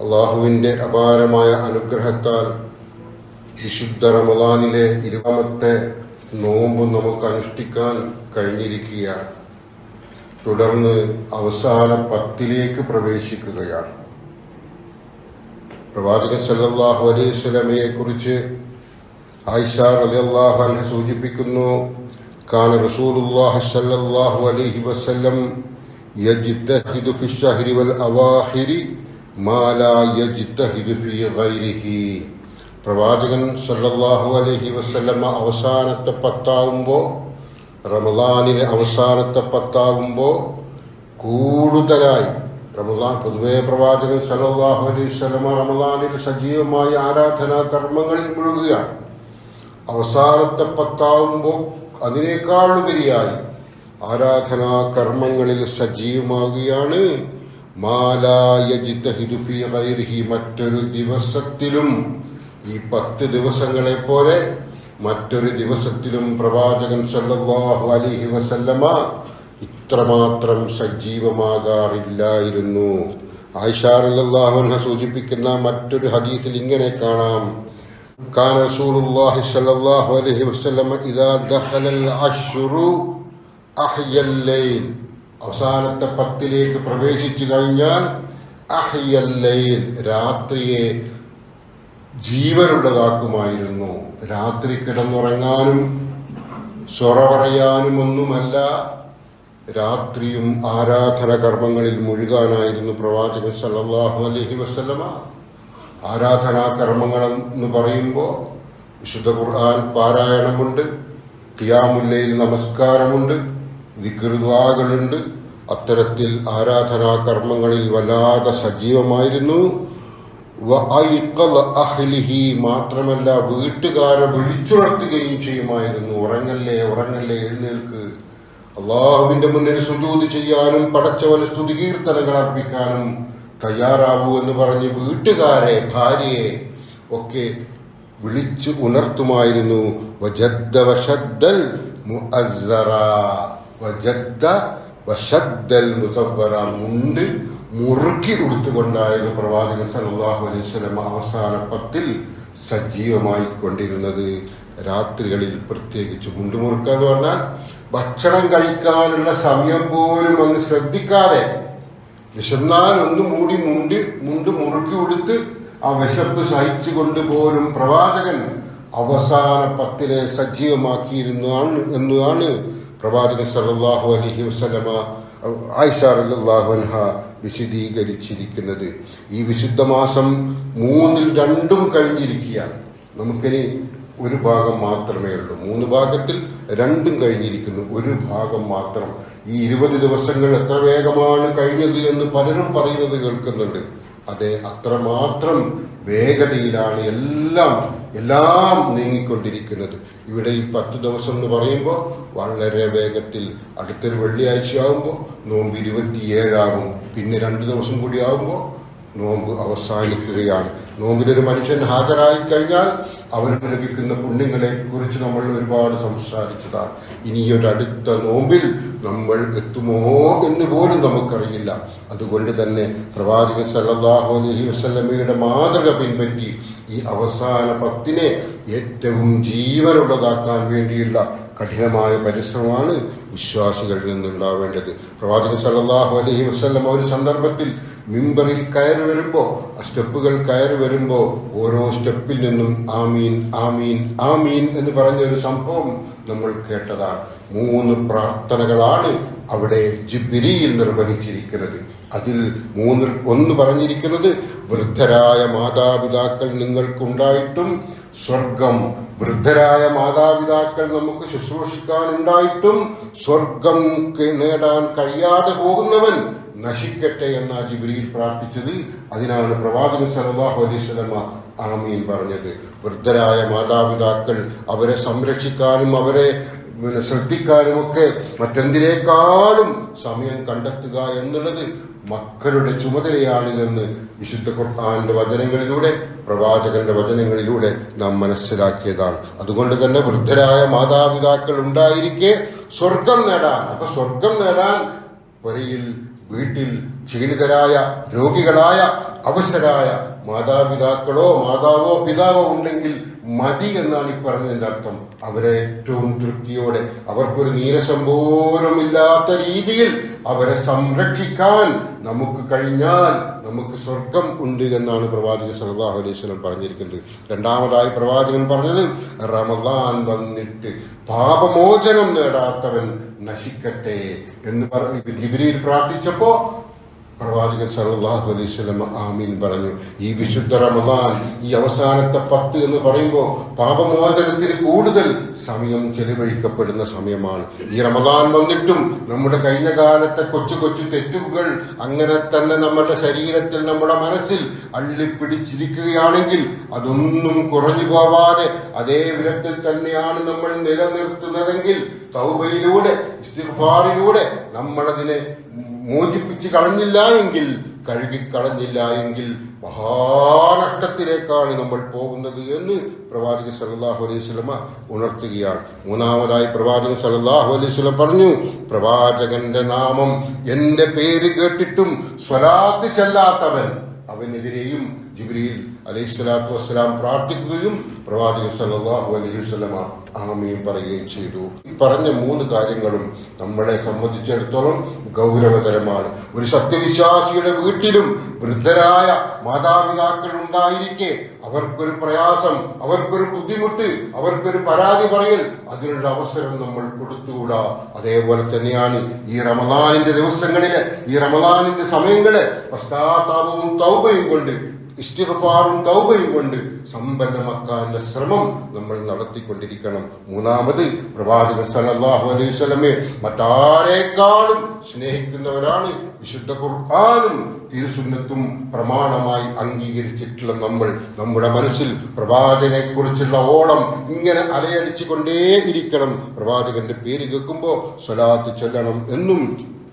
അള്ളാഹുവിൻ്റെ അപാരമായ അനുഗ്രഹത്താൽ വിശുദ്ധ റമദാനിലെ 20ാമത്തെ നോമ്പ് നമുക്ക് അനുഷ്ഠിക്കാൻ കഴിഞ്ഞിരിക്കുകയാണ്. തുടർന്ന് അവസാന 10ലേക്ക് പ്രവേശിക്കുകയാണ്. പ്രവാചകൻ സല്ലല്ലാഹു അലൈഹി വസല്ലമയെ കുറിച്ച് ആയിഷ റളിയല്ലാഹു അൻഹ സൂചിപ്പിക്കുന്നു, കാന റസൂലുള്ളാഹി സല്ലല്ലാഹു അലൈഹി വസല്ലം യജ്തഹിദു ഫി ശഹരി വൽ അവാഖിരി മാ ലാ യജ്തഹിദു ഫി ഗൈരിഹി. പ്രവാചകൻ സല്ലല്ലാഹു അലൈഹി വസല്ലമ അവസാനത്തെ 10ആവുമ്പോൾ, റമദാനിലെ അവസാനത്തെ 10ആവുമ്പോൾ കൂടുതലായി റമദാൻ പൊതുവെ പ്രവാചകൻ സല്ലല്ലാഹു അലൈഹി വസല്ലമ റമദാനിൽ സജീവമായ ആരാധനാ കർമ്മങ്ങളിൽ മുഴുകുകയാണ്. അവസാനത്തെ 10ആവുമ്പോൾ അതിനേക്കാളുപരിയായി ആരാധനാ കർമ്മങ്ങളിൽ സജീവമാകുകയാണ്. മാലാ യജ്തഹിദു ഫീ ഗൈരിഹി, മറ്റൊരു ദിവസത്തിലും ഈ 10 ദിവസങ്ങളെ പോലെ മറ്റൊരു ദിവസത്തിലും പ്രവാചകൻ സല്ലല്ലാഹു അലൈഹി വസല്ലമ ഇത്രമാത്രം സജീവമാകാറില്ലായിരുന്നു. ആയിഷ റളിയല്ലാഹു അൻഹ സൂചിപ്പിക്കുന്ന മറ്റൊരു ഹദീസിൽ ഇങ്ങനെ കാണാം, കാന റസൂലുള്ളാഹി സ്വല്ലല്ലാഹു അലൈഹി വസല്ലം ഇദാ ദഖലൽ അശ്റു അഹ്യൽ ലൈൽ, അവസാനത്തെ 10ലേക്ക് പ്രവേശിച്ചു കഴിഞ്ഞാൽ അഹ്യൽ ലൈൽ, രാത്രിയെ ജീവനുള്ളതാക്കുമായിരുന്നു. രാത്രി കിടന്നുറങ്ങാനും സൊറ പറയാനും ഒന്നുമല്ല, രാത്രിയും ആരാധന കർമ്മങ്ങളിൽ മുഴുകാനായിരുന്നു പ്രവാചകൻ സല്ലല്ലാഹു അലൈഹി വസല്ലമ. ആരാധനാ കർമ്മങ്ങൾ എന്ന് പറയുമ്പോൾ വിശുദ്ധ ഖുർആൻ പാരായണമുണ്ട്, ഖിയാമുൽ ലൈൽ നമസ്കാരമുണ്ട്, ദിക്ർ ദുആകളുണ്ട്. അത്തരത്തിൽ ആരാധനാ കർമ്മങ്ങളിൽ വല്ലാതെ സജീവമായിരുന്നു. മാത്രമല്ല വീട്ടുകാരെ വിളിച്ചുണർത്തുകയും ചെയ്യുമായിരുന്നു. ഉറങ്ങല്ലേ ഉറങ്ങല്ലേ, എഴുന്നേൽക്ക്, അള്ളാഹുവിന്റെ മുന്നിൽ സുജൂദ് ചെയ്യാനും പടച്ചവന് സ്തുതികീർത്തനങ്ങൾ അർപ്പിക്കാനും തയ്യാറാവൂ എന്ന് പറഞ്ഞ് വീട്ടുകാരെ, ഭാര്യയെ ഒക്കെ വിളിച്ചു ഉണർത്തുമായിരുന്നു. വജദ്ദ വശദ്ദൽ മുഅസ്സറ, വജദ്ദ വശദ്ദൽ മുസവ്വറ, മുണ്ട് മുറുക്കി കൊടുത്തുകൊണ്ടായിരുന്നു പ്രവാചകൻ സല്ലല്ലാഹു അലൈഹി വസല്ലം അവസാന 10ൽ സജീവമായി കൊണ്ടിരുന്നത്. രാത്രികളിൽ പ്രത്യേകിച്ച് മുണ്ടുമുറുക്കുക എന്ന് പറഞ്ഞാൽ ഭക്ഷണം കഴിക്കാനുള്ള സമയം പോലും അങ്ങ് ശ്രദ്ധിക്കാതെ വിശന്നാൽ ഒന്ന് മൂടി മുണ്ട് മുറുക്കി കൊടുത്ത് ആ വിശപ്പ് സഹിച്ചുകൊണ്ട് പോലും പ്രവാചകൻ അവസാന 10ലെ സജീവമാക്കിയിരുന്നതാണ് എന്നതാണ് പ്രവാചകൻ സല്ലല്ലാഹു അലൈഹി വസല്ലമ ആയിഷ റളിയല്ലാഹു അൻഹ വിശദീകരിച്ചിരിക്കുന്നത്. ഈ വിശുദ്ധ മാസം 3ൽ 2ഉം കഴിഞ്ഞിരിക്കുകയാണ്. നമുക്കിനി ഒരു ഭാഗം മാത്രമേ ഉള്ളൂ. 3 ഭാഗത്തിൽ 2ഉം കഴിഞ്ഞിരിക്കുന്നു, ഒരു ഭാഗം മാത്രം. ഈ 20 ദിവസങ്ങൾ എത്ര വേഗമാണ് കഴിഞ്ഞത് എന്ന് പലരും പറയുന്നത് കേൾക്കുന്നുണ്ട്. അതെ, അത്രമാത്രം വേഗതയിലാണ് എല്ലാം നീങ്ങിക്കൊണ്ടിരിക്കുന്നത്. ഇവിടെ ഈ 10 ദിവസം എന്ന് പറയുമ്പോൾ വളരെ വേഗത്തിൽ, അടുത്തൊരു വെള്ളിയാഴ്ചയാകുമ്പോൾ നോമ്പ് 27 പിന്നെ 2 ദിവസം കൂടി ആകുമ്പോൾ നോമ്പ് അവസാനിക്കുകയാണ്. നോമ്പിലൊരു മനുഷ്യൻ ഹാജരായി കഴിഞ്ഞാൽ അവർക്ക് ലഭിക്കുന്ന പുണ്യങ്ങളെ കുറിച്ച് നമ്മൾ ഒരുപാട് സംസാരിച്ചതാണ്. ഇനിയൊരടുത്ത നോമ്പിൽ നമ്മൾ എത്തുമോ എന്ന് പോലും നമുക്കറിയില്ല. അതുകൊണ്ട് തന്നെ പ്രവാചകൻ സല്ലല്ലാഹു അലൈഹി വസല്ലമയുടെ മാതൃക പിൻപറ്റി ഈ അവസാന 10നെ ഏറ്റവും ജീവനുള്ളതാക്കാൻ വേണ്ടിയുള്ള കഠിനമായ പരിശ്രമമാണ് വിശ്വാസികളിൽ നിന്നുണ്ടാവേണ്ടത്. പ്രവാചകൻ സല്ലല്ലാഹു അലൈഹി വസല്ലം ഒരു സന്ദർഭത്തിൽ മിമ്പറിൽ കയറി വരുമ്പോൾ, ആ സ്റ്റെപ്പുകൾ കയറി വരുമ്പോൾ ഓരോ സ്റ്റെപ്പിൽ നിന്നും ആമീൻ ആമീൻ ആമീൻ എന്ന് പറഞ്ഞൊരു സംഭവം നമ്മൾ കേട്ടതാണ്. 3 പ്രാർത്ഥനകളാണ് അവിടെ ജിബ്രീൽ നിർവഹിച്ചിരിക്കുന്നത്. അതിൽ 3ൽ 1 പറഞ്ഞിരിക്കുന്നത്, വൃദ്ധരായ മാതാപിതാക്കൾ നിങ്ങൾക്കുണ്ടായിട്ടും സ്വർഗം, വൃദ്ധരായ മാതാപിതാക്കൾ നമുക്ക് ശുശ്രൂഷിക്കാനുണ്ടായിട്ടും സ്വർഗം നേടാൻ കഴിയാതെ പോകുന്നവൻ നശിക്കട്ടെ എന്ന ജിബ്രീൽ പ്രാർത്ഥിച്ചത്. അതിനാണ് പ്രവാചകൻ സല്ലല്ലാഹു അലൈഹി വസല്ലമ ആമീൻ പറഞ്ഞത്. വൃദ്ധരായ മാതാപിതാക്കൾ, അവരെ സംരക്ഷിക്കാനും അവരെ ശ്രദ്ധിക്കാനുമൊക്കെ മറ്റെന്തിനേക്കാളും സമയം കണ്ടെത്തുക എന്നുള്ളത് മക്കളുടെ ചുമതലയാണ് എന്ന് വിശുദ്ധ ഖുർആന്റെ വചനങ്ങളിലൂടെ, പ്രവാചകന്റെ വചനങ്ങളിലൂടെ നാം മനസ്സിലാക്കിയതാണ്. അതുകൊണ്ട് തന്നെ വൃദ്ധരായ മാതാപിതാക്കൾ ഉണ്ടായിരിക്കെ സ്വർഗം നേടാൻ, അപ്പൊ സ്വർഗം നേടാൻ പുരയിൽ വീട്ടിൽ ക്ഷീണിതരായ, രോഗികളായ, അവശരായ മാതാവോ പിതാവോ ഉണ്ടെങ്കിൽ മതി എന്നാണ് ഈ പറഞ്ഞതിന്റെ അർത്ഥം. അവരെ ഏറ്റവും തൃപ്തിയോടെ, അവർക്കൊരു നീരസം പോലും ഇല്ലാത്ത രീതിയിൽ അവരെ സംരക്ഷിക്കാൻ നമുക്ക് കഴിഞ്ഞാൽ നമുക്ക് സ്വർഗം ഉണ്ട് എന്നാണ് പ്രവാചകൻ സല്ലല്ലാഹു അലൈഹി വസല്ലം പറഞ്ഞിരിക്കുന്നത്. രണ്ടാമതായി പ്രവാചകൻ പറഞ്ഞത്, റമദാൻ വന്നിട്ട് പാപമോചനം നേടാത്തവൻ നശിക്കട്ടെ എന്ന് ജിബ്രീൽ പ്രാർത്ഥിച്ചപ്പോ പ്രവാചകൻ സല്ലല്ലാഹു അലൈഹി വസല്ലം ആമീൻ പറഞ്ഞു. ഈ വിശുദ്ധ റമദാൻ, ഈ അവസാനത്തെ 10 എന്ന് പറയുമ്പോൾ പാപമോചനത്തിന് കൂടുതൽ സമയം ചെലവഴിക്കപ്പെടുന്ന സമയമാണ്. ഈ റമദാൻ വന്നിട്ടും നമ്മുടെ കഴിഞ്ഞ കാലത്തെ കൊച്ചു കൊച്ചു തെറ്റുകൾ അങ്ങനെ തന്നെ നമ്മുടെ ശരീരത്തിൽ, നമ്മുടെ മനസ്സിൽ അള്ളിപ്പിടിച്ചിരിക്കുകയാണെങ്കിൽ അതൊന്നും കുറഞ്ഞു പോവാതെ അതേ വിധത്തിൽ തന്നെയാണ് നമ്മൾ നിലനിർത്തുന്നതെങ്കിൽ തൗബയിലൂടെ, ഇസ്തിഗ്ഫാറിലൂടെ നമ്മളതിനെ മോചിപ്പിച്ച് കളഞ്ഞില്ല എങ്കിൽ, കഴുകിക്കളഞ്ഞില്ല എങ്കിൽ മഹാനഷ്ടത്തിലേക്കാണ് നമ്മൾ പോകുന്നത് എന്ന് പ്രവാചകൻ സല്ലല്ലാഹു അലൈഹി വസല്ലം ഉണർത്തുകയാണ്. മൂന്നാമതായി പ്രവാചകൻ സല്ലല്ലാഹു അലൈഹി വസല്ലം പറഞ്ഞു, പ്രവാചകന്റെ നാമം, എന്റെ പേര് കേട്ടിട്ടും സ്വലാത്ത് ചെല്ലാത്തവൻ, അവനെതിരെയും ജിബ്രീൽ അലൈഹിസ്സലാത്തു വസ്സലാം പ്രാർത്ഥിക്കുകയും പ്രവാചകൻ സല്ലല്ലാഹു അലൈഹി വസല്ലം ആമീൻ പറയുകയും ചെയ്തു. ഈ പറഞ്ഞ 3 കാര്യങ്ങളും നമ്മളെ സംബന്ധിച്ചിടത്തോളം ഗൗരവതരമാണ്. ഒരു സത്യവിശ്വാസിയുടെ വീട്ടിലും വൃദ്ധരായ മാതാപിതാക്കൾ ഉണ്ടായിരിക്കെ അവർക്കൊരു പ്രയാസം, അവർക്കൊരു ബുദ്ധിമുട്ട്, അവർക്കൊരു പരാതി പറയൽ, അതിനുള്ള അവസരം നമ്മൾ കൊടുത്തുകൂടാ. അതേപോലെ തന്നെയാണ് ഈ റമദാനിന്റെ ദിവസങ്ങളില്, ഈ റമദാനിന്റെ സമയങ്ങള് പശ്ചാത്താപവും തൗബയും കൊണ്ട്, ഇസ്തിഗ്ഫാറും തൗബയും കൊണ്ട് സമ്പന്നമാക്കാനുള്ള ശ്രമം നമ്മൾ നടത്തിക്കൊണ്ടിരിക്കണം. മൂന്നാമത്, പ്രവാചകൻ സല്ലല്ലാഹു അലൈഹി വസല്ലമയെ മറ്റാരേക്കാളും സ്നേഹിക്കുന്നവരാണ് വിശുദ്ധ ഖുർആനും തിരുസുന്നത്തും പ്രമാണമായി അംഗീകരിച്ചിട്ടുള്ള നമ്മൾ. നമ്മുടെ മനസ്സിൽ പ്രവാചകനെ കുറിച്ചുള്ള ഓളം ഇങ്ങനെ അലയടിച്ചു കൊണ്ടേയിരിക്കണം. പ്രവാചകന്റെ പേര് കേൾക്കുമ്പോൾ സ്വലാത്ത് ചൊല്ലണം എന്നും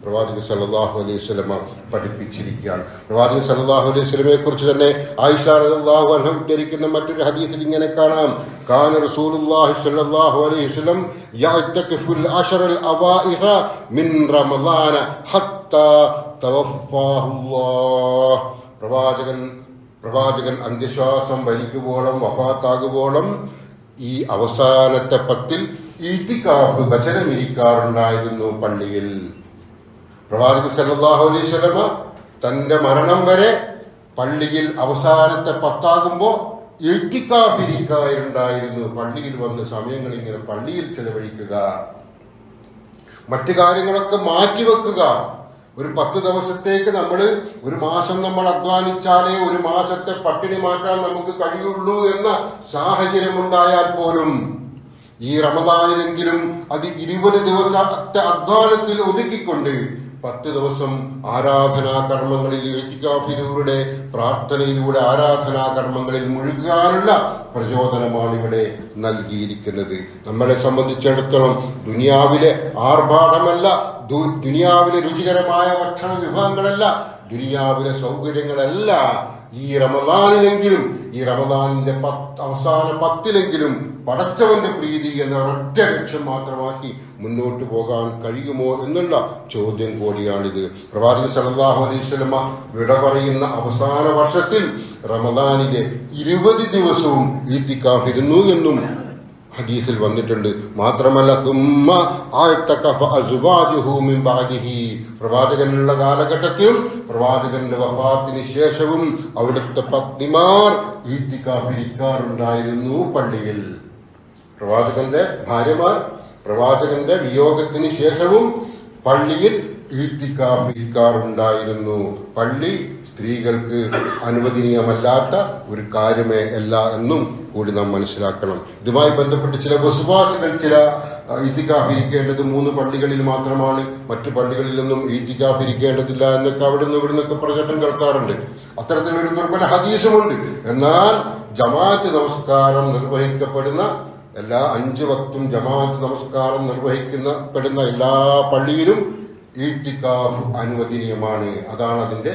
പ്രവാചകൻ സല്ലല്ലാഹു അലൈഹി വസല്ലം പഠിപ്പിച്ചിരിക്കുകയാണ്. പ്രവാചകൻ സല്ലല്ലാഹു അലൈഹി വസല്ലമയെ കുറിച്ച് തന്നെ ആയിഷ റളിയല്ലാഹു അൻഹ ഉദ്ധരിക്കുന്ന മറ്റൊരു ഹദീസിൽ ഇങ്ങനെ കാണാം, കാന റസൂലുള്ളാഹി സല്ലല്ലാഹു അലൈഹി വസല്ലം യഅ്തഖിഫുൽ അശറൽ അവൈഹ മിൻ റമളാന ഹത്താ തവഫാഹുല്ലാഹ്. പ്രവാചകൻ അന്ത്യശ്വാസം വലിക്കുവോളം, വഫാത്താകുവോളം ഈ അവസാനത്തെ 10 ഇഅ്തികാഫ് വചനമിരിക്കാറുണ്ടായിരുന്നു പള്ളിയിൽ. പ്രവാചകൻ സല്ലല്ലാഹു അലൈഹി വസല്ലം തന്റെ മരണം വരെ പള്ളിയിൽ അവസാനത്തെ 10 ആകുമ്പോൾ ഇഅ്തികാഫിരിക്കാറുണ്ടായിരുന്നു. പള്ളിയിൽ വന്ന് സമയങ്ങൾ ഇങ്ങനെ പള്ളിയിൽ ചെലവഴിക്കുക, മറ്റു കാര്യങ്ങളൊക്കെ മാറ്റിവെക്കുക. ഒരു 10 ദിവസത്തേക്ക് ഒരു മാസം നമ്മൾ അധ്വാനിച്ചാലേ ഒരു മാസത്തെ പട്ടിണി മാറ്റാൻ നമുക്ക് കഴിയുള്ളൂ എന്ന സാഹചര്യമുണ്ടായാൽ പോലും ഈ റമദാനിലെങ്കിലും അത് 20 ദിവസത്തെ അധ്വാനത്തിൽ ഒതുക്കിക്കൊണ്ട് 10 ദിവസം ആരാധനാ കർമ്മങ്ങളിൽ, ഇഅ്തികാഫിലൂടെ, പ്രാർത്ഥനയിലൂടെ ആരാധനാ കർമ്മങ്ങളിൽ മുഴുകാനുള്ള പ്രചോദനമാണ് ഇവിടെ നൽകിയിരിക്കുന്നത്. നമ്മളെ സംബന്ധിച്ചിടത്തോളം ദുനിയാവിലെ ആർഭാടമല്ല, ദുനിയാവിലെ രുചികരമായ ഭക്ഷണ വിഭവങ്ങളല്ല, ദുനിയാവിലെ സൗകര്യങ്ങളല്ല, ഈ റമദാനിലെങ്കിലും, ഈ റമദാനിന്റെ അവസാന 10 പടച്ചവന്റെ പ്രീതി എന്ന ഒറ്റ ലക്ഷ്യം മാത്രമാക്കി മുന്നോട്ട് പോകാൻ കഴിയുമോ എന്നുള്ള ചോദ്യം കൂടിയാണിത്. പ്രവാചകൻ സല്ലല്ലാഹു അലൈഹി വസല്ലം വിട പറയുന്ന അവസാന വർഷത്തിൽ റമദാനിലെ 20 ദിവസവും ഇഅ്തികാഫിരുന്നു എന്നും ഹദീസിൽ വന്നിട്ടുണ്ട്. മാത്രമല്ല, പ്രവാചകനുള്ള കാലഘട്ടത്തിലും പ്രവാചകന്റെ വഫാത്തിന് ശേഷവും അവിടുത്തെ പത്നിമാർ ഇഅ്തികാഫിരിക്കാറുണ്ടായിരുന്നു പള്ളിയിൽ. പ്രവാചകന്റെ ഭാര്യമാർ പ്രവാചകന്റെ വിയോഗത്തിന് ശേഷവും പള്ളിയിൽ ഇഅ്തികാഫിരിക്കാറുണ്ടായിരുന്നു. പള്ളി സ്ത്രീകൾക്ക് അനുവദനീയമല്ലാത്ത ഒരു കാര്യമേ അല്ല എന്നും കൂടി നാം മനസ്സിലാക്കണം. ഇതുമായി ബന്ധപ്പെട്ട് ചില വിശ്വാസികൾ ഇഅ്തികാഫിരിക്കേണ്ടത് 3 പള്ളികളിൽ മാത്രമാണ്, മറ്റു പള്ളികളിലൊന്നും ഇഅ്തികാഫിരിക്കേണ്ടതില്ല എന്നൊക്കെ അവിടുന്ന് ഇവിടുന്നൊക്കെ പ്രചരണം കേൾക്കാറുണ്ട്. അത്തരത്തിലൊരു ദുർബല ഹദീസുമുണ്ട്. എന്നാൽ ജമാഅത്ത് നമസ്കാരം നിർവഹിക്കപ്പെടുന്ന എല്ലാ 5 വക്തും ജമാഅത്ത് നമസ്കാരം നിർവഹിക്കപ്പെടുന്ന എല്ലാ പള്ളിയിലും ഇഅ്തികാഫ് അനുവദനീയമാണ്. അതാണ് അതിന്റെ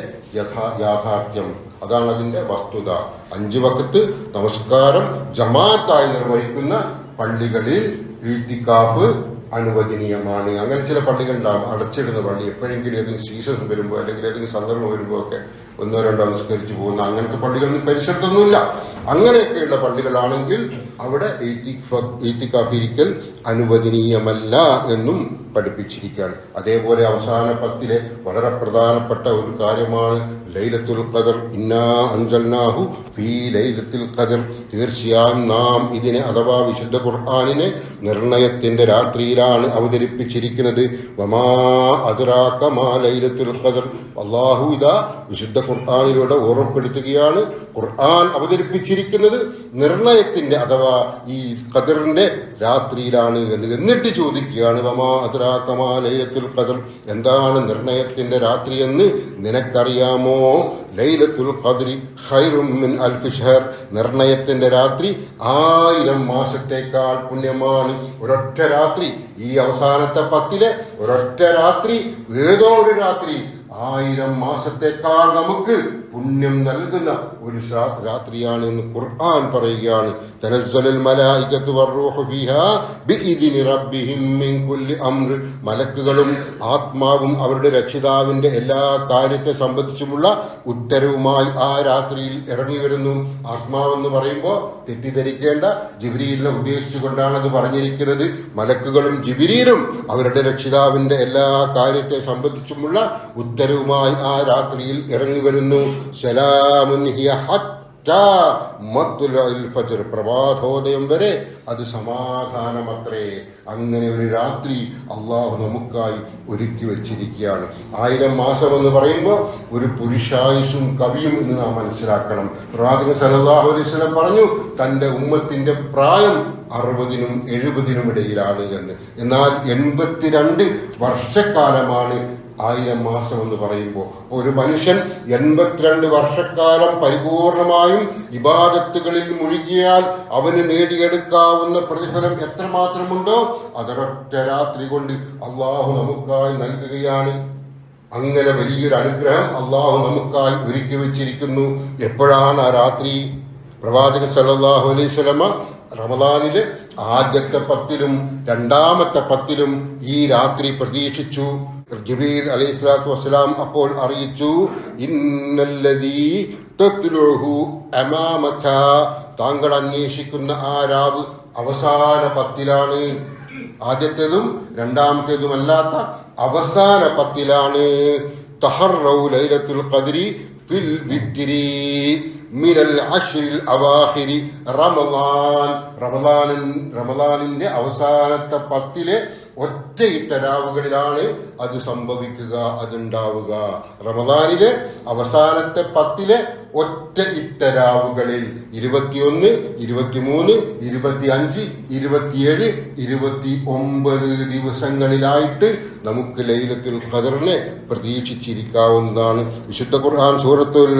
യാഥാർത്ഥ്യം, അതാണ് അതിന്റെ വസ്തുത. 5 വക്ത് നമസ്കാരം ജമാഅത്തായി നിർവഹിക്കുന്ന പള്ളികളിൽ ഇഅ്തികാഫ് അനുവദനീയമാണ്. അങ്ങനെ ചില പള്ളികളുണ്ടാവും, അടച്ചിടുന്ന പള്ളി, എപ്പോഴെങ്കിലും ഏതെങ്കിലും സീസൺസ് വരുമ്പോൾ അല്ലെങ്കിൽ ഏതെങ്കിലും സന്ദർഭം വരുമ്പോൾ ഒക്കെ ഒന്നോ രണ്ടോ നിസ്കരിച്ചു പോകുന്ന അങ്ങനത്തെ പള്ളികളൊന്നും പരിസരത്തൊന്നുമില്ല. അങ്ങനെയൊക്കെയുള്ള പള്ളികളാണെങ്കിൽ അവിടെ ഈത്തിക്കാഫിരിക്കൽ അനുവദനീയമല്ല എന്നും പഠിപ്പിച്ചിരിക്കുകയാണ്. അതേപോലെ അവസാന പത്തിലെ വളരെ പ്രധാനപ്പെട്ട ഒരു കാര്യമാണ് ലൈലത്തുൽ ഖദർ. ഇന്നാ അൻസൽനാഹു ഫീ ലൈലത്തുൽ ഖദർ, തീർച്ചയായും നാം ഇതിനെ അഥവാ വിശുദ്ധ ഖുർആനിനെ നിർണയത്തിന്റെ രാത്രിയിലാണ് അവതരിപ്പിച്ചിരിക്കുന്നത്. വമാ അദ്റാക മാ ലൈലത്തുൽ ഖദർ, അല്ലാഹു ഇതാ വിശുദ്ധ ഖുർആനിലൂടെ ഓർമ്മപ്പെടുത്തുകയാണ് ഖുർആൻ അവതരിപ്പിച്ചിരിക്കുന്നത് നിർണയത്തിന്റെ അഥവാ ഈ ഖദറിന്റെ രാത്രിയിലാണ് എന്ന്. എന്നിട്ട് ചോദിക്കുകയാണ് വമാ അദ്റാക മാ ലൈലത്തുൽ ഖദർ, എന്താണ് നിർണയത്തിന്റെ രാത്രി എന്ന് നിനക്കറിയാമോ? ലൈലത്തുൽ ഖദ്രി ഖൈറും മിൻ അൽഫി ഷഹർ, നിർണയത്തിന്റെ രാത്രി 1000 മാസത്തേക്കാൾ പുണ്യമാണ്. ഒരൊറ്റ രാത്രി, ഈ അവസാനത്തെ പത്തിലെ ഒരൊറ്റ രാത്രി, ഏതോ ഒരു രാത്രി 1000 മാസത്തേക്കാൾ നമുക്ക് പുണ്യം നൽകുന്ന ഒരു രാത്രിയാണ് എന്ന് ഖുർആൻ പറയുകയാണ്. തനസ്സലുൽ മലായികത്തു വറൂഹു ഫീഹാ ബിഇദ്നി റബ്ബിഹിം മിൻ കുല്ലി അംർ, മലക്കുകളും ആത്മാവും അവരുടെ രക്ഷിതാവിന്റെ എല്ലാ കാര്യത്തെ സംബന്ധിച്ചുമുള്ള ഉത്തരവുമായി ആ രാത്രിയിൽ ഇറങ്ങി വരുന്നു. ആത്മാവെന്ന് പറയുമ്പോൾ തെറ്റിദ്ധരിക്കേണ്ട, ജിബ്രീലിനെ ഉദ്ദേശിച്ചുകൊണ്ടാണ് അത് പറഞ്ഞിരിക്കുന്നത്. മലക്കുകളും ജിബ്രീലും അവരുടെ രക്ഷിതാവിന്റെ എല്ലാ കാര്യത്തെ സംബന്ധിച്ചുമുള്ള ഉത്തരവുമായി ആ രാത്രിയിൽ ഇറങ്ങി വരുന്നു. സലാമുൻ ഹിയ ഹത്താ മത്ലുഇൽ ഫജ്ർ, പ്രഭാതോദയം വരെ അത് സമാധാനമത്രേ. അങ്ങനെ ഒരു രാത്രി അള്ളാഹു നമുക്കായി ഒരുക്കി വെച്ചിരിക്കുകയാണ്. 1000 മാസം എന്ന് പറയുമ്പോൾ ഒരു പുരുഷായുസും കവിയും എന്ന് നാം മനസ്സിലാക്കണം. പ്രവാചകൻ സല്ലല്ലാഹു അലൈഹി വസല്ലം പറഞ്ഞു തന്റെ ഉമ്മത്തിന്റെ പ്രായം 60നും 70നും ഇടയിലാണ് എന്ന്. എന്നാൽ 82 വർഷക്കാലമാണ് 1000 മാസം എന്ന് പറയുമ്പോൾ ഒരു മനുഷ്യൻ 82 വർഷക്കാലം പരിപൂർണമായും ഇബാദത്തുകളിൽ മുഴുകിയാൽ അവന് നേടിയെടുക്കാവുന്ന പ്രതിഫലം എത്രമാത്രമുണ്ടോ അതൊരൊറ്റ രാത്രി കൊണ്ട് അള്ളാഹു നമുക്കായി നൽകുകയാണ്. അങ്ങനെ വലിയൊരു അനുഗ്രഹം അള്ളാഹു നമുക്കായി ഒരുക്കി വെച്ചിരിക്കുന്നു. എപ്പോഴാണ് ആ രാത്രി? പ്രവാചകൻ സല്ലല്ലാഹു അലൈഹി വസല്ലമ റമദാനിലെ ആദ്യത്തെ 10ലും രണ്ടാമത്തെ 10ലും ഈ രാത്രി പ്രതീക്ഷിച്ചു. ജിബ്രീൽ അലൈഹിസ്സലാത്തു വസ്സലാം അപ്പോൾ അറിയിച്ചു, ഇന്നല്ലദീ തത്ലുഹു അമാമക, താങ്കൾ അന്വേഷിക്കുന്ന ആ രാവ് അവസാന 10ലാണ്. ആദ്യത്തേതും രണ്ടാമത്തേതുമല്ലാത്ത അവസാന 10ലാണ്. തഹറൗ ലൈലത്തുൽ ഖദ്രി ഫിൽ വിത്രി മിനൽ അശ്റിൽ അവാഖിരി റമളാൻ, റമളാനിന്റെ അവസാനത്തെ 10ലെ ഒറ്റയിട്ട രാവുകളിലാണ് അത് സംഭവിക്കുക, അതുണ്ടാവുക. റമളാനിലെ അവസാനത്തെ 10ലെ ഒറ്റയിട്ട രാവുകളിൽ 21, 23, 25, 27, 29 ദിവസങ്ങളിലായിട്ട് നമുക്ക് ലൈലത്തുൽ ഖദറിനെ പ്രതീക്ഷിച്ചിരിക്കാവുന്നതാണ്. വിശുദ്ധ ഖുർആൻ സൂറത്തുൽ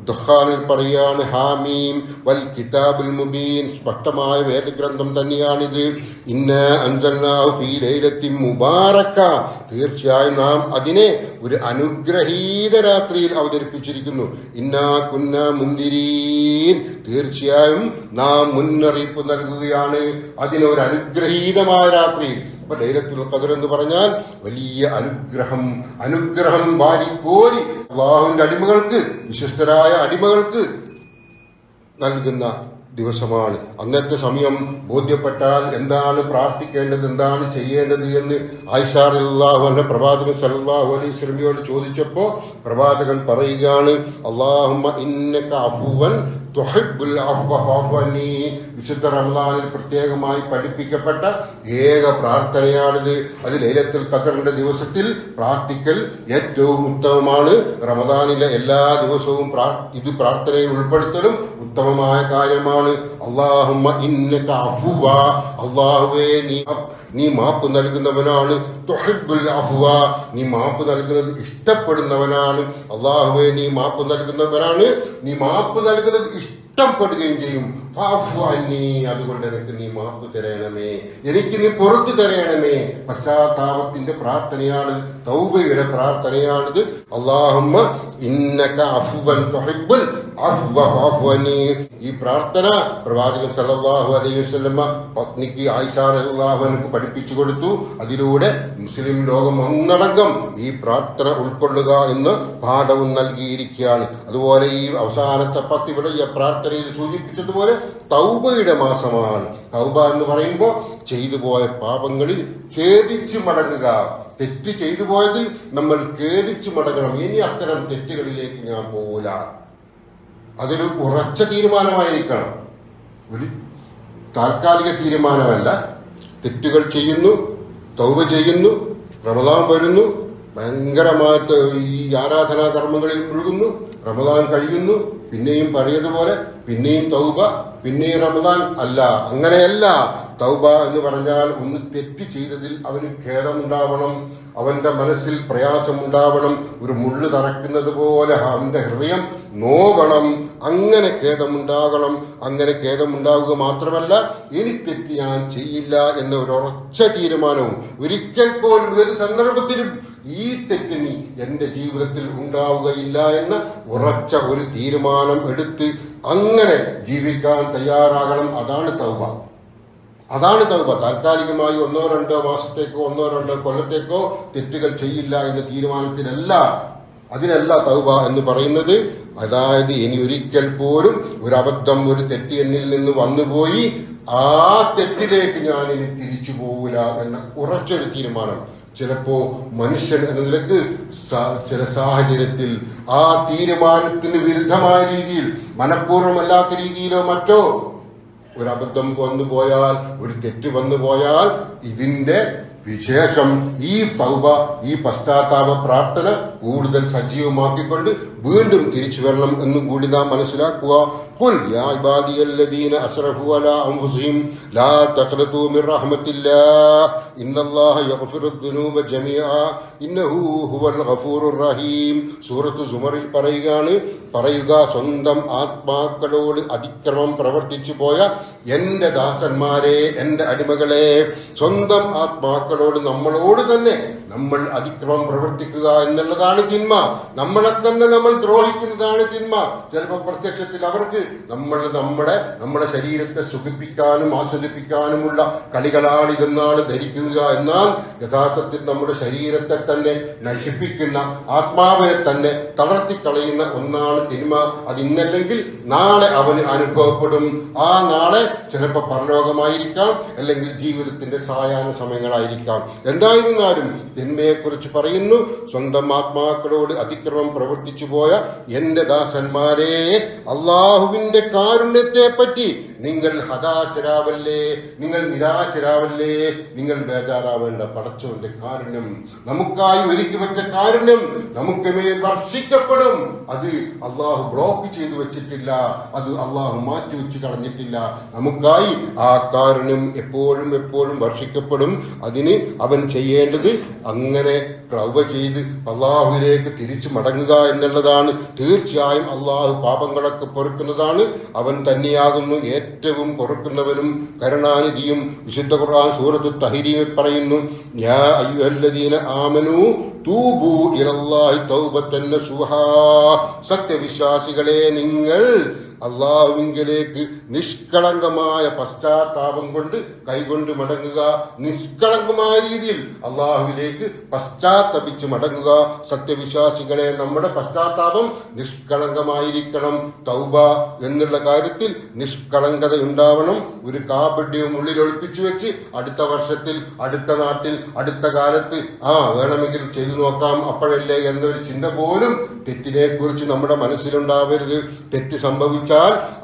ദുഖാനിൽ പറയാണ്, ഹാമീം വൽ കിതാബുൽ മുബീൻ, സ്പഷ്ടമായ വേദഗ്രന്ഥം തന്നെയാണിത്. ഇന്നാ അൻസൽനാഹു ഫീ ലൈലത്തിൻ മുബാറക, തീർച്ചയായും നാം അതിനെ ഒരു അനുഗ്രഹീത രാത്രിയിൽ അവതരിപ്പിച്ചിരിക്കുന്നു. ഇന്നാ കുന്നാ മുൻദിരീൻ, തീർച്ചയായും നാം മുന്നറിയിപ്പ് നൽകുകയാണ് അതിനൊരു അനുഗ്രഹീതമായ രാത്രിയിൽ. അപ്പൊ ലൈലത്തുൽ ഖദർ എന്ന് പറഞ്ഞാൽ വലിയ അനുഗ്രഹം വാരിക്കോരി അള്ളാഹുവിന്റെ അടിമകൾക്ക്, വിശിഷ്ടരായ അടിമകൾക്ക് നൽകുന്ന ദിവസമാണ്. അന്നത്തെ സമയം ബോധ്യപ്പെട്ടാൽ എന്താണ് പ്രാർത്ഥിക്കേണ്ടത്, എന്താണ് ചെയ്യേണ്ടത് എന്ന് ആയിഷ റളിയല്ലാഹു അൻഹ പ്രവാചകൻ സല്ലല്ലാഹു അലൈഹി വസല്ലമയോട് ചോദിച്ചപ്പോ പ്രവാചകൻ പറയുകയാണ്, അല്ലാഹുമ്മ ഇന്നക അഫുവൻ തുഹിബ്ബുൽ അഫ്വ ഫഅഫു അന്നി. വിശുദ്ധ റമളാനിൽ പ്രത്യേകമായി പഠിപ്പിക്കപ്പെട്ട ഏക പ്രാർത്ഥനയാണിത്. അത് ലൈലത്തുൽ ഖദറിന്റെ ദിവസത്തിൽ പ്രാർത്ഥിക്കൽ ഏറ്റവും ഉത്തമമാണ്. റമളാനിലെ എല്ലാ ദിവസവും ഇത് പ്രാർത്ഥനയിൽ ഉൾപ്പെടുത്തലും ഉത്തമമായ കാര്യമാണ്. അല്ലാഹുമ്മ ഇന്നക അഫുവ, അല്ലാഹുവേ നീ മാപ്പ് നൽകുന്നവനാണ്. തുഹിബ്ബുൽ അഫ്വ, നീ മാപ്പ് നൽകുന്നത് ഇഷ്ടപ്പെടുന്നവനാണ്. അല്ലാഹുവേ നീ മാപ്പ് നൽകുന്നവനാണ്. നീ മാപ്പ് നൽകുന്നത് ഇഷ്ടപ്പെടുകയും ചെയ്യും. ഫഅഫു അന്നീ, അതുകൊണ്ട് എനിക്ക് നീ മാപ്പ് തരണമേ, എനിക്ക് നീ പുറത്തു തരണമേ. പശ്ചാത്താപത്തിന്റെ പ്രാർത്ഥനയാണ്, തൗബയുടെ പ്രാർത്ഥനയാണിത്. അല്ലാഹുമ്മ ഇന്നക അഫ്വൻ തുഹിബ്ബുൽ അഫ്വ ഫഅഫു അന്നീ. ഈ പ്രാർത്ഥന പ്രവാചകൻ സല്ലല്ലാഹു അലൈഹി വസല്ലമ പത്നിക്ക് ആയിഷ റളിയല്ലാഹു അൻഹ പഠിപ്പിച്ചു കൊടുത്തു. അതിലൂടെ മുസ്ലിം ലോകം ഒന്നടങ്കം ഈ പ്രാർത്ഥന ഉൾക്കൊള്ളുക എന്ന് പാഠവും നൽകിയിരിക്കുകയാണ്. അതുപോലെ ഈ അവസാനത്തെ പത്ത് ഇവിടെ ഈ പ്രാർത്ഥനയിൽ സൂചിപ്പിച്ചതുപോലെ തൗബയുടെ മാസമാണ്. തൗബ എന്ന് പറയുമ്പോൾ ചെയ്തു പോയ പാപങ്ങളിൽ ഖേദിച്ച് മടങ്ങുക. തെറ്റ് ചെയ്തു പോയതിൽ നമ്മൾ ഖേദിച്ച് മടങ്ങണം. ഇനി അത്തരം തെറ്റുകളിലേക്ക് ഞാൻ പോകൂല. അതൊരു ഉറച്ച തീരുമാനമായിരിക്കണം, ഒരു താൽക്കാലിക തീരുമാനമല്ല. തെറ്റുകൾ ചെയ്യുന്നു, തൗബ ചെയ്യുന്നു, റമദാൻ വരുന്നു, ഭയങ്കരമായിട്ട് ഈ ആരാധനാ കർമ്മങ്ങളിൽ മുഴുകുന്നു, റമദാൻ കഴിയുന്നു, പിന്നെയും പഴയതുപോലെ, പിന്നെയും തൗബ, പിന്നെയും റമദാൻ. അല്ല, അങ്ങനെയല്ല. തൗബ എന്ന് പറഞ്ഞാൽ ഒന്ന് തെറ്റ് ചെയ്തതിൽ അവന് ഖേദമുണ്ടാവണം, അവന്റെ മനസ്സിൽ പ്രയാസമുണ്ടാവണം, ഒരു മുള്ളു തറക്കുന്നത് പോലെ അവന്റെ ഹൃദയം നോവണം. അങ്ങനെ ഖേദമുണ്ടാകണം. അങ്ങനെ ഖേദമുണ്ടാവുക മാത്രമല്ല, ഇനി തെറ്റ് ഞാൻ ചെയ്യില്ല എന്ന ഒരു ഉറച്ച തീരുമാനവും, ഒരിക്കൽ പോലും ഏത് സന്ദർഭത്തിലും ഈ തെറ്റിനി എന്റെ ജീവിതത്തിൽ ഉണ്ടാവുകയില്ല എന്ന ഉറച്ച ഒരു തീരുമാനം എടുത്ത് അങ്ങനെ ജീവിക്കാൻ തയ്യാറാകണം. അതാണ് തൗബ. അതാണ് തൗബ. താൽക്കാലികമായി 1-2 മാസത്തേക്കോ 1-2 കൊല്ലത്തേക്കോ തെറ്റുകൾ ചെയ്യില്ല എന്ന തീരുമാനത്തിനല്ല, അതിനല്ല തൗബ എന്ന് പറയുന്നത്. അതായത് ഇനി ഒരിക്കൽ പോലും ഒരു അബദ്ധം, ഒരു തെറ്റ് എന്നിൽ നിന്ന് വന്നുപോയി, ആ തെറ്റിലേക്ക് ഞാൻ ഇനി തിരിച്ചു പോകില്ല എന്ന ഉറച്ചൊരു തീരുമാനം. ചിലപ്പോ മനുഷ്യൻ എന്ന നിലക്ക് ചില സാഹചര്യത്തിൽ ആ തീരുമാനത്തിന് വിരുദ്ധമായ രീതിയിൽ, മനഃപൂർവ്വമല്ലാത്ത രീതിയിലോ മറ്റോ ഒരു അബദ്ധം വന്നുപോയാൽ, ഒരു തെറ്റ് വന്നുപോയാൽ, ഇതിന്റെ വിശേഷം ഈ തൗബ, ഈ പശ്ചാത്താപ പ്രാർത്ഥന കൂടുതൽ സജീവമാക്കിക്കൊണ്ട് വീണ്ടും തിരിച്ചു വരണം എന്നും കൂടി നാം മനസ്സിലാക്കുക. ഖുൽ യാ ഇബാദിയല്ലദീന അസ്റഫു അലാ അൻഫുസിഹിം ലാ തഖ്നതു മിർ റഹ്മത്തില്ലാഹ് ഇന്നല്ലാഹ യഗ്ഫിറുദ് ദുനൂബ ജമീഅ ഇന്നഹു ഹുവൽ ഗഫൂറുർ റഹീം. സൂറത്ത് സുമറിൽ പറയുക, സ്വന്തം ആത്മാക്കളോട് അതിക്രമം പ്രവർത്തിച്ചു പോയ എന്റെ ദാസന്മാരെ, എന്റെ അടിമകളെ, സ്വന്തം ആത്മാക്കളോട്, നമ്മളോട് തന്നെ നമ്മൾ അതിക്രമം പ്രവർത്തിക്കുക എന്നുള്ളതാണ് തിന്മ. നമ്മളെ തന്നെ നമ്മൾ ദ്രോഹിക്കുന്നതാണ് തിന്മ. ചിലപ്പോൾ പ്രത്യക്ഷത്തിൽ അവർക്ക് നമ്മുടെ ശരീരത്തെ സുഖിപ്പിക്കാനും ആസ്വദിപ്പിക്കാനുമുള്ള കളികളാണിതെന്നാണ് ധരിക്കുക. എന്നാൽ യഥാർത്ഥത്തിൽ നമ്മുടെ ശരീരത്തെ തന്നെ നശിപ്പിക്കുന്ന, ആത്മാവിനെ തന്നെ തളർത്തിക്കളയുന്ന ഒന്നാണ് തിന്മ. അതിന്നല്ലെങ്കിൽ നാളെ അവന് അനുഭവപ്പെടും. ആ നാളെ ചിലപ്പോൾ പരലോകമായിരിക്കാം, അല്ലെങ്കിൽ ജീവിതത്തിന്റെ സായാഹ്ന സമയങ്ങളായിരിക്കാം. എന്തായിരുന്നാലും തിന്മയെക്കുറിച്ച് പറയുന്നു, സ്വന്തം ആത്മാക്കളോട് അതിക്രമം പ്രവർത്തിച്ചു പോയ എന്റെ ദാസന്മാരെ, അള്ളാഹുവിന്റെ കാരുണ്യത്തെ പറ്റി നിങ്ങൾ ഹതാശരാവല്ലേ, നിങ്ങൾ നിരാശരാവല്ലേ, നിങ്ങൾ ബേജാറാവേണ്ട. പടച്ചവന്റെ കാരുണ്യം, നമുക്കായി ഒരുക്കി വെച്ച കാരുണ്യം നമുക്ക് മേൽ വർഷിക്കപ്പെടും. അത് അള്ളാഹു ബ്ലോക്ക് ചെയ്തു വെച്ചിട്ടില്ല, അത് അള്ളാഹു മാറ്റിവെച്ച് കളഞ്ഞിട്ടില്ല. നമുക്കായി ആ കാരുണ്യം എപ്പോഴും എപ്പോഴും വർഷിക്കപ്പെടും. അതിന് അവൻ ചെയ്യേണ്ടത് അങ്ങനെ തൗബ ചെയ്ത് അള്ളാഹുവിലേക്ക് തിരിച്ചു മടങ്ങുക എന്നുള്ളതാണ്. തീർച്ചയായും അള്ളാഹു പാപങ്ങളൊക്കെ പൊറുക്കുന്നതാണ്. അവൻ തന്നെയാകുന്നു ഏറ്റവും പൊറുക്കുന്നവനും കരുണാനിധിയും. വിശുദ്ധ ഖുർആൻ സൂറത്ത് തഹ്രീമിൽ പറയുന്നു, യാ അയ്യുഹല്ലദീന ആമനൂ തൂബൂ ഇലല്ലാഹി തൗബത്തൻ നസൂഹാ. സത്യവിശ്വാസികളെ, നിങ്ങൾ അള്ളാഹുവിലേക്ക് നിഷ്കളങ്കമായ പശ്ചാത്താപം കൊണ്ട് കൈകൊണ്ട് മടങ്ങുക. നിഷ്കളങ്കമായ രീതിയിൽ അള്ളാഹുവിലേക്ക് പശ്ചാത്തപിച്ച് മടങ്ങുക. സത്യവിശ്വാസികളെ, നമ്മുടെ പശ്ചാത്താപം നിഷ്കളങ്കമായിരിക്കണം. തൗബ എന്നുള്ള കാര്യത്തിൽ നിഷ്കളങ്കത ഉണ്ടാവണം. ഒരു കാപഡ്യവും ഉള്ളിൽ ഒളിപ്പിച്ചു വെച്ച് അടുത്ത വർഷത്തിൽ, അടുത്ത നാട്ടിൽ, അടുത്ത കാലത്ത് വേണമെങ്കിൽ ചെയ്തു നോക്കാം അപ്പോഴല്ലേ എന്നൊരു ചിന്ത പോലും തെറ്റിനെ കുറിച്ച് നമ്മുടെ മനസ്സിലുണ്ടാവരുത്. തെറ്റ് സംഭവിച്ചാൽ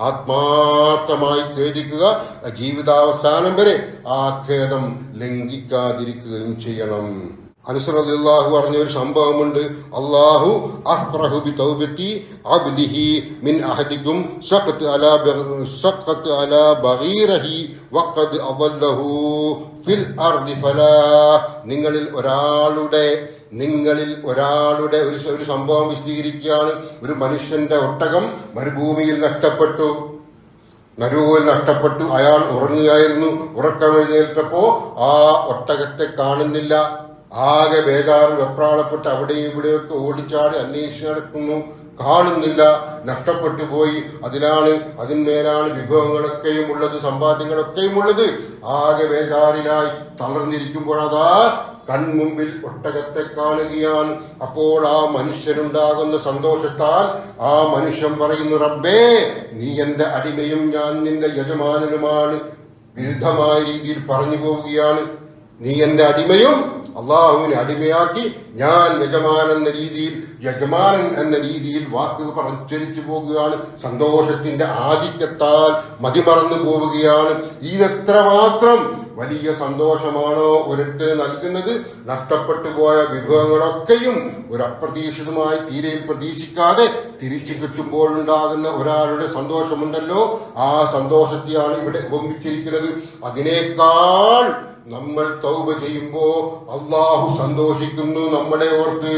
ആത്മാർത്ഥമായി ഖേദിക്കുക. ജീവിതാവസാനം വരെ ആ ഖേദം ലംഘിക്കാതിരിക്കുകയും ചെയ്യണം. അനസ് റളിയല്ലാഹു പറഞ്ഞ ഒരു സംഭവമുണ്ട്. അല്ലാഹു അഫ്റഹു ബിതൗബതി അബ്ദിഹി മിൻ അഹദികും സഖത്ത് അലാ ബഗീറഹി വഖദ് അദല്ലഹു ഫിൽ അർദി ഫലാ. നിങ്ങളിൽ ഒരാളുടെ ഒരു സംഭവം വിശദീകരിക്കുകയാണ്. ഒരു മനുഷ്യന്റെ ഒട്ടകം മരുഭൂമിയിൽ നഷ്ടപ്പെട്ടു. നരുവോൽ നഷ്ടപ്പെട്ടു. അയാൾ ഉറങ്ങുകയായിരുന്നു. ഉറക്കമെഴുന്നേൽത്തപ്പോ ആ ഒട്ടകത്തെ കാണുന്നില്ല. ആകെ ബേജാറ് വെപ്രാളപ്പെട്ട് അവിടെയും ഇവിടെയൊക്കെ ഓടിച്ചാടി അന്വേഷിച്ച് നടക്കുന്നു. കാണുന്നില്ല, നഷ്ടപ്പെട്ടു പോയി. അതിന്മേലാണ് വിഭവങ്ങളൊക്കെയും ഉള്ളത്, സമ്പാദ്യങ്ങളൊക്കെയും ഉള്ളത്. ആകെ ബേജാറിലായി തളർന്നിരിക്കുമ്പോൾ അതാ കൺമുമ്പിൽ ഒട്ടകത്തെ കാണുകയാണ്. അപ്പോൾ ആ മനുഷ്യനുണ്ടാകുന്ന സന്തോഷത്താൽ ആ മനുഷ്യൻ പറയുന്നു, റബ്ബേ, നീ എന്റെ അടിമയും ഞാൻ നിന്റെ യജമാനനുമാണ്. വിരുദ്ധമായ രീതിയിൽ പറഞ്ഞു പോവുകയാണ്. നീ എന്റെ അടിമയും അള്ളാഹുവിനെ അടിമയാക്കി ഞാൻ യജമാനൻ എന്ന രീതിയിൽ വാക്ക് പറഞ്ഞുച്ചരിച്ചു പോകുകയാണ്. സന്തോഷത്തിന്റെ ആധിക്യത്താൽ മതിമറന്നു പോവുകയാണ്. ഇതെത്രമാത്രം വലിയ സന്തോഷമാണോ ഒരുത്തന് നൽകുന്നത്. നഷ്ടപ്പെട്ടു പോയ വിഭവങ്ങളൊക്കെയും ഒരു അപ്രതീക്ഷിതമായി തീരെ പ്രതീക്ഷിക്കാതെ തിരിച്ചു കിട്ടുമ്പോഴുണ്ടാകുന്ന ഒരാളുടെ സന്തോഷമുണ്ടല്ലോ, ആ സന്തോഷത്തെയാണ് ഇവിടെ ഉപമിച്ചിരിക്കുന്നത്. അതിനേക്കാൾ നമ്മൾ തൗബ ചെയ്യുമ്പോ അള്ളാഹു സന്തോഷിക്കുന്നു. നമ്മളെ ഓർത്ത്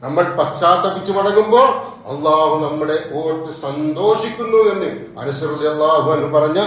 നമ്മൾ പശ്ചാത്തപിച്ചു മടങ്ങുമ്പോൾ അള്ളാഹു നമ്മളെ ഓർത്ത് സന്തോഷിക്കുന്നു എന്ന് അനസ് റളിയല്ലാഹു അൻഹു പറഞ്ഞ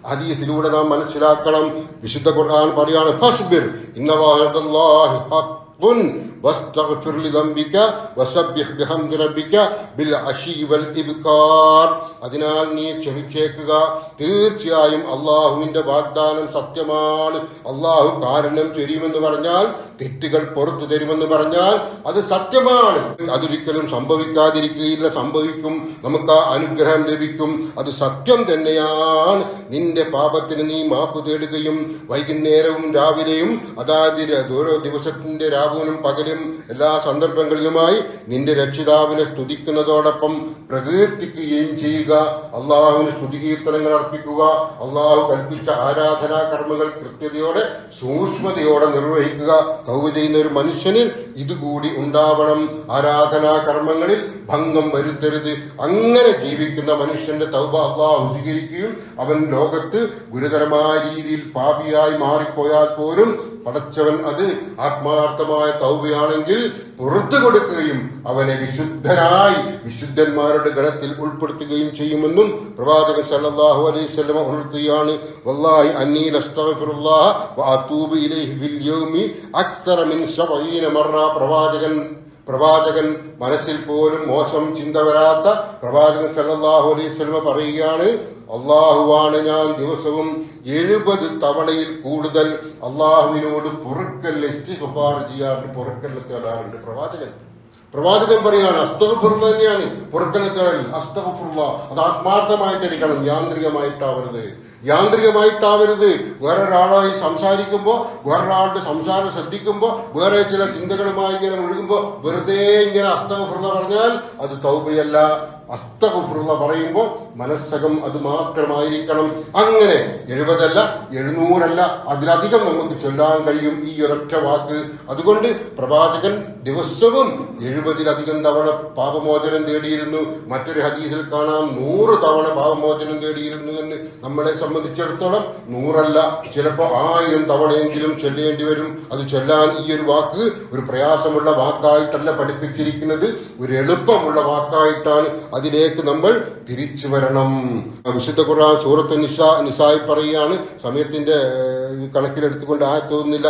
ഹദീസിലൂടെ നാം മനസ്സിലാക്കണം. വിശുദ്ധ ഖുർആൻ പറയാണ്, ഫസ്ബിർ ഇന്ന വഅദല്ലാഹി ഹഖ്ഖുൻ വസ്തഗ്ഫിർ ലിദംബിക വസബ്ബിഹ് ബിഹംദി റബ്ബിക ബിൽ അശി വൽ ഇബ്കാർ. അതിനാൽ നീ ക്ഷമിച്ചേക്കുക, തീർച്ചയായും അള്ളാഹുവിന്റെ വാഗ്ദാനം സത്യമാണ്. അള്ളാഹു കാരണം ചൊരിയുമെന്ന് പറഞ്ഞാൽ, തെറ്റുകൾ പുറത്തു തരുമെന്ന് പറഞ്ഞാൽ അത് സത്യമാണ്. അതൊരിക്കലും സംഭവിക്കാതിരിക്കുകയില്ല, സംഭവിക്കും. നമുക്ക് ആ അനുഗ്രഹം ലഭിക്കും. അത് സത്യം തന്നെയാണ്. നിന്റെ പാപത്തിന് നീ മാപ്പ് തേടുകയും വൈകുന്നേരവും രാവിലെയും, അതായത് ഓരോ ദിവസത്തിന്റെ രാവിലും പകലും എല്ലാ സന്ദർഭങ്ങളിലുമായി നിന്റെ രക്ഷിതാവിനെ സ്തുതിക്കുന്നതോടൊപ്പം പ്രകീർത്തിക്കുകയും ചെയ്യുക. അള്ളാഹുവിന് സ്തുതികീർത്തനങ്ങൾ അർപ്പിക്കുക. അള്ളാഹു കൽപ്പിച്ച ആരാധനാ കർമ്മങ്ങൾ കൃത്യതയോടെ സൂക്ഷ്മതയോടെ നിർവഹിക്കുക. തൗബ ചെയ്യുന്ന ഒരു മനുഷ്യന് ഇതുകൂടി ഉണ്ടാവണം. ആരാധനാ കർമ്മങ്ങളിൽ ഭംഗം വരുത്തരുത്. അങ്ങനെ ജീവിക്കുന്ന മനുഷ്യന്റെ തൗബ അള്ളാഹു സ്വീകരിക്കുകയും അവൻ ലോകത്ത് ഗുരുതരമായ രീതിയിൽ പാപിയായി മാറിപ്പോയാൽ പോലും പടച്ചവൻ അത് ആത്മാർത്ഥമായ തൗബയാണെങ്കിൽ പുറത്തു കൊടുക്കുകയും അവനെ വിശുദ്ധന്മാരുടെ ഗണത്തിൽ ഉൾപ്പെടുത്തുകയും ചെയ്യുമെന്നും പ്രവാചകൻ സല്ലല്ലാഹു അലൈഹി വസല്ലം ഉണർത്തുകയാണ്. വല്ലാഹി അന്നീ ലസ്തഗ്ഫിറുല്ലാഹ വഅതൂബു ഇലൈഹി ഫിൽ യൗമി അക്തറ മിൻ 70 മറ. പ്രവാചകൻ മനസ്സിൽ പോലും മോശം ചിന്ത വരാത്ത പ്രവാചകൻ സല്ലല്ലാഹു അലൈഹി വസല്ലം പറയുകയാണ്, അള്ളാഹുവാണ് ഞാൻ ദിവസവും 70 തവണയിൽ കൂടുതൽ അള്ളാഹുവിനോട് പൊറുക്കൽ ഇസ്തിഗ്ഫാർ ചെയ്യാറുണ്ട്, പൊറുക്കൽ തേടാറുണ്ട്. പ്രവാചകൻ പറയാണ് അസ്തഗ്ഫിറുല്ലാഹ് തന്നെയാണ് പൊറുക്കൽ തേടൽ. അസ്തഗ്ഫിറുല്ലാഹ് അത് ആത്മാർത്ഥമായിട്ടിരിക്കണം, യാന്ത്രികമായിട്ടാവരുത്. വേറൊരാളായി സംസാരിക്കുമ്പോ, വേറൊരാളുടെ സംസാരം ശ്രദ്ധിക്കുമ്പോ, വേറെ ചില ചിന്തകളുമായി ഇങ്ങനെ മുഴുകുമ്പോ വെറുതെ ഇങ്ങനെ അസ്തഗ്ഫിറുല്ലാഹ് പറഞ്ഞാൽ അത് തൗബയല്ല. അസ്തഗ്ഫിറുല്ലാഹ് പറയുമ്പോ മനസ്സകം അത് മാത്രമായിരിക്കണം. അങ്ങനെ 70 അല്ല, 700 അല്ല, അതിലധികം നമുക്ക് ചൊല്ലാൻ കഴിയും ഈ ഒരൊറ്റ വാക്ക്. അതുകൊണ്ട് പ്രവാചകൻ ദിവസവും 70-ലധികം തവണ പാപമോചനം തേടിയിരുന്നു. മറ്റൊരു ഹദീസിൽ കാണാം 100 തവണ പാപമോചനം തേടിയിരുന്നു എന്ന്. നമ്മളെ സംബന്ധിച്ചിടത്തോളം 100 അല്ല, ചിലപ്പോൾ 1000 തവണയെങ്കിലും ചൊല്ലേണ്ടി വരും. അത് ചൊല്ലാൻ ഈ ഒരു വാക്ക് ഒരു പ്രയാസമുള്ള വാക്കായിട്ടല്ല പഠിപ്പിച്ചിരിക്കുന്നത്, ഒരു എളുപ്പമുള്ള വാക്കായിട്ടാണ്. അതിലേക്ക് നമ്മൾ തിരിച്ചു വരണം. വിശുദ്ധ ഖുർആൻ സൂറത്ത് നിസായി പറയുകയാണ്, സമയത്തിന്റെ കണക്കിലെടുത്തുകൊണ്ട് തോന്നുന്നില്ല.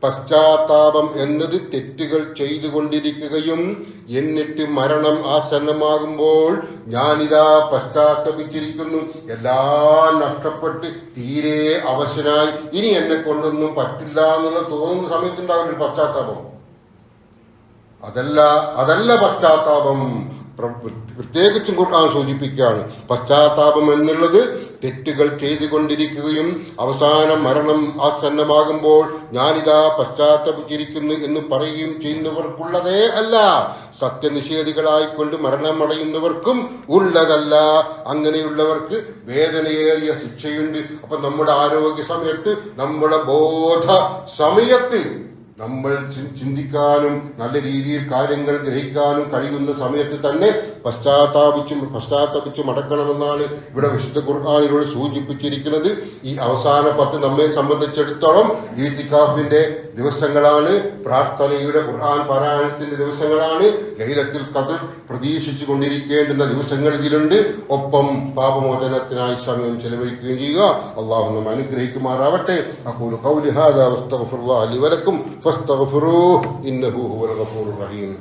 പശ്ചാത്താപം എന്നത് തെറ്റുകൾ ചെയ്തുകൊണ്ടിരിക്കുകയും എന്നിട്ട് മരണം ആസന്നമാകുമ്പോൾ ഞാനിതാ പശ്ചാത്തപിച്ചിരിക്കുന്നു. എല്ലാം നഷ്ടപ്പെട്ട് തീരെ അവശനായി ഇനി എന്നെ കൊണ്ടൊന്നും പറ്റില്ല എന്നുള്ള തോന്നുന്ന സമയത്തുണ്ടാവില്ല പശ്ചാത്താപം. അതല്ല പശ്ചാത്താപം. പ്രത്യേകിച്ചും ഖുർആൻ സൂചിപ്പിക്കുകയാണ്, പശ്ചാത്താപം എന്നുള്ളത് തെറ്റുകൾ ചെയ്തുകൊണ്ടിരിക്കുകയും അവസാനം മരണം ആസന്നമാകുമ്പോൾ ഞാനിതാ പശ്ചാത്തപിച്ചിരിക്കുന്നു എന്ന് പറയുകയും ചെയ്യുന്നവർക്കുള്ളതേ അല്ല, സത്യനിഷേധികളായിക്കൊണ്ട് മരണമടയുന്നവർക്കും ഉള്ളതല്ല. അങ്ങനെയുള്ളവർക്ക് വേദനയേറിയ ശിക്ഷയുണ്ട്. അപ്പൊ നമ്മുടെ ആരോഗ്യ സമയത്ത്, നമ്മുടെ ബോധ സമയത്ത് നമ്മൾ ചിന്തിക്കാനും നല്ല രീതിയിൽ കാര്യങ്ങൾ ഗ്രഹിക്കാനും കഴിയുന്ന സമയത്ത് തന്നെ പശ്ചാത്തപിച്ചും അടക്കണമെന്നാണ് ഇവിടെ വിശുദ്ധ ഖുർആനിലൂടെ സൂചിപ്പിച്ചിരിക്കുന്നത്. ഈ അവസാന 10 നമ്മെ സംബന്ധിച്ചിടത്തോളം ഈത്തിക്കാഫിന്റെ ദിവസങ്ങളാണ്, പ്രാർത്ഥനയുടെ ഖുർആൻ പാരായണത്തിന്റെ ദിവസങ്ങളാണ്, ലൈലത്തുൽ ഖദ്ർ പ്രതീക്ഷിച്ചു കൊണ്ടിരിക്കേണ്ടുന്ന ദിവസങ്ങൾ ഇതിലുണ്ട്. ഒപ്പം പാപമോചനത്തിനായി സമയം ചെലവഴിക്കുകയും ചെയ്യുക. അള്ളാഹു നമ്മെ അനുഗ്രഹിക്കുമാറാവട്ടെ. അഖൂലു ഖൗലി ഹാദാ വസ്തഗ്ഫിറുല്ലാഹ ലി വലക്കും ഫസ്തഗ്ഫിറൂഹു ഇന്നഹു ഹുവൽ ഗഫൂറുർ റഹീം.